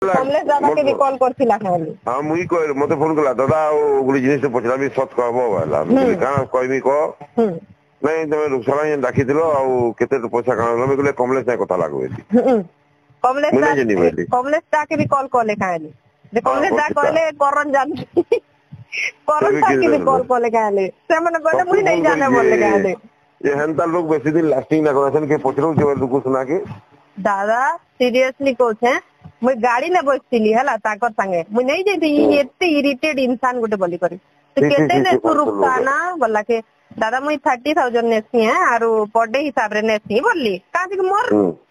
कमलेश दादा के भी कॉल करथिला खाली हां मुई कह मते फोन कला दादा गुडी जिनिस पछला भी सत कहबो वाला का कहबी को नहीं तुम रुकसाला ये डाकिथिलो आ केते पैसा काण लमे कहले कमलेश ना कथा लागबे कमलेश दा के भी कॉल करले खाली जे कमलेश दा कहले करन जान करन दा के भी कॉल करले खाली से माने कहले मुई नहीं जाने बोलले खाली ये हंता लोग बेसी दिन लास्टिंग ना करसन के पछरो के दुकु सुना के दादा सीरियसली कहछे मुई गाड़ी ने बसतिली हला ताकर संगे मुई नहीं जेती एते इरिटेट इंसान गोटे बोली करी तो केते ने तू रुकता ना बोला के दादा मुई 30,000 नेसी है आरो पर डे हिसाब रे नेसी बोलली काहे कि मोर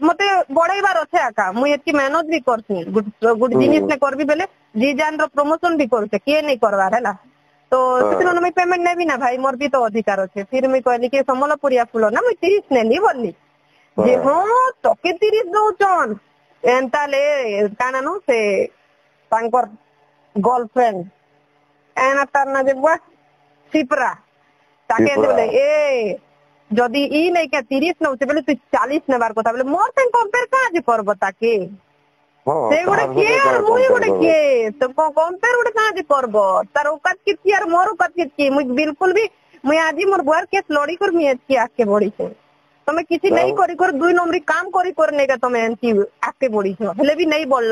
मते बढाइबार अछि आका मुई एतकी मेहनत भी करसी गुड जिनिस ने करबी बेले जी जान रो प्रमोशन भी करते के नहीं करवार हला तो सेतनो मैं पेमेंट नेबी ना भाई मोर भी तो अधिकार अछि फिर मुई कहली के समलपुरिया फुलो ना मुई 30 नेली बोलली जे हो तो के 30 दउचन एंताले काना नो से तांकर गर्लफ्रेंड एना तरना जे बुआ सिपरा ताके बोले ए जदी ई नै के 30 नउसे बोले तू 40 नेबार কথা बोले मोर से कंपेयर काज करब ताके से गोटे के और मुई गोटे के तो कंपेयर गोटे काज करब तार औकात किती और मोर औकात किती मुई बिल्कुल भी मुई आजी मोर बुआर केस लड़ी कर मी एतकी आके बड़ी छे तमे किछि नहीं करी कर दुई नंबरी काम करी कर नेगा तमे एंती आके बड़ी छो हेले भी नहीं बोल